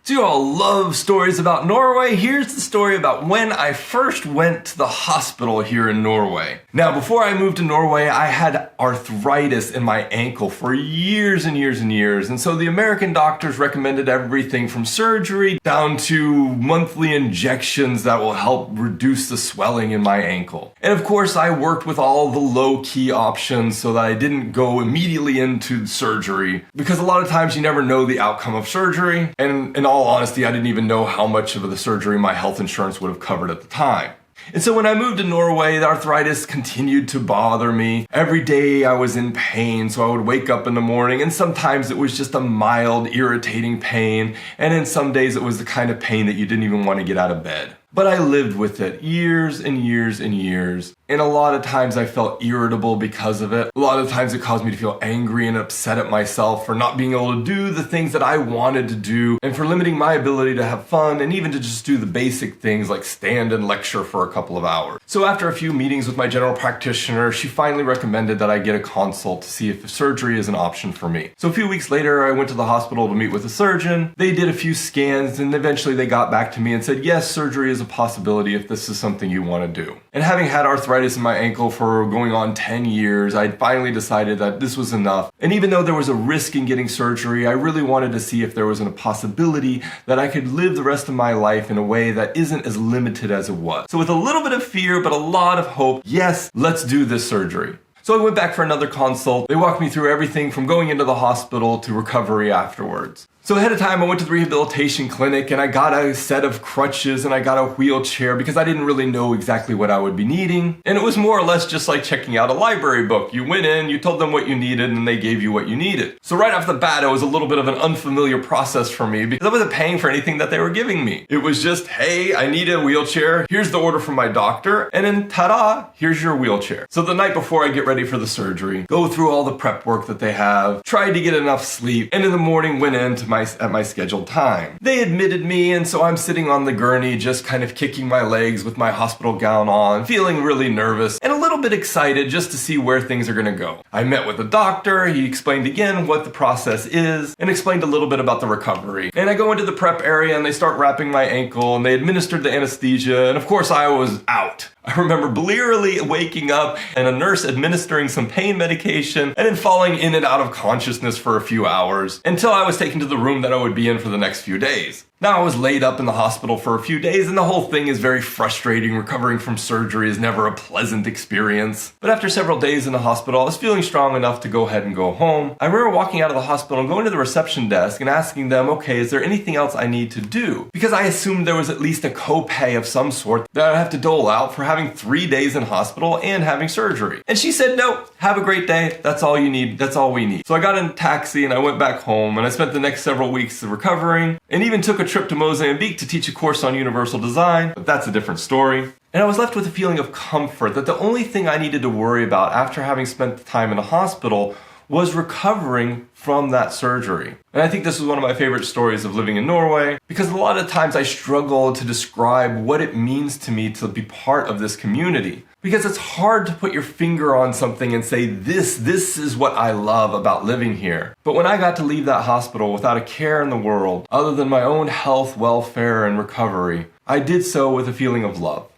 So you all love stories about Norway. Here's the story about when I first went to the hospital here in Norway. Now, before I moved to Norway, I had arthritis in my ankle for years and years and years. And so the American doctors recommended everything from surgery down to monthly injections that will help reduce the swelling in my ankle. And of course, I worked with all the low-key options so that I didn't go immediately into surgery, because a lot of times you never know the outcome of surgery. And in all honesty, I didn't even know how much of the surgery my health insurance would have covered at the time. And so when I moved to Norway, the arthritis continued to bother me. Every day I was in pain, so I would wake up in the morning, and sometimes it was just a mild, irritating pain, and then some days it was the kind of pain that you didn't even want to get out of bed. But I lived with it years and years and years. And a lot of times I felt irritable because of it. A lot of times it caused me to feel angry and upset at myself for not being able to do the things that I wanted to do, and for limiting my ability to have fun and even to just do the basic things like stand and lecture for a couple of hours. So after a few meetings with my general practitioner, she finally recommended that I get a consult to see if surgery is an option for me. So a few weeks later, I went to the hospital to meet with a surgeon. They did a few scans, and eventually they got back to me and said, yes, surgery is a possibility if this is something you want to do. And having had arthritis in my ankle for going on 10 years, I finally decided that this was enough. And even though there was a risk in getting surgery, I really wanted to see if there was a possibility that I could live the rest of my life in a way that isn't as limited as it was. So with a little bit of fear, but a lot of hope, yes, let's do this surgery. So I went back for another consult. They walked me through everything from going into the hospital to recovery afterwards. So ahead of time, I went to the rehabilitation clinic and I got a set of crutches and I got a wheelchair because I didn't really know exactly what I would be needing. And it was more or less just like checking out a library book. You went in, you told them what you needed, and they gave you what you needed. So right off the bat, it was a little bit of an unfamiliar process for me because I wasn't paying for anything that they were giving me. It was just, hey, I need a wheelchair. Here's the order from my doctor. And then ta-da, here's your wheelchair. So the night before I get ready for the surgery, go through all the prep work that they have, tried to get enough sleep, and in the morning went into at my scheduled time. They admitted me, and so I'm sitting on the gurney just kind of kicking my legs with my hospital gown on, feeling really nervous and a little bit excited just to see where things are going to go. I met with the doctor. He explained again what the process is and explained a little bit about the recovery. And I go into the prep area and they start wrapping my ankle and they administered the anesthesia, and of course I was out. I remember blearily waking up and a nurse administering some pain medication and then falling in and out of consciousness for a few hours until I was taken to the room that I would be in for the next few days. Now, I was laid up in the hospital for a few days, and the whole thing is very frustrating. Recovering from surgery is never a pleasant experience. But after several days in the hospital, I was feeling strong enough to go ahead and go home. I remember walking out of the hospital and going to the reception desk and asking them, okay, is there anything else I need to do? Because I assumed there was at least a copay of some sort that I'd have to dole out for having 3 days in hospital and having surgery. And she said, no, have a great day. That's all you need. That's all we need. So I got in a taxi and I went back home, and I spent the next several weeks recovering and even took a trip to Mozambique to teach a course on universal design, but that's a different story. And I was left with a feeling of comfort that the only thing I needed to worry about after having spent the time in the hospital was recovering from that surgery. And I think this is one of my favorite stories of living in Norway, because a lot of times I struggle to describe what it means to me to be part of this community. Because it's hard to put your finger on something and say, this is what I love about living here. But when I got to leave that hospital without a care in the world, other than my own health, welfare, and recovery, I did so with a feeling of love.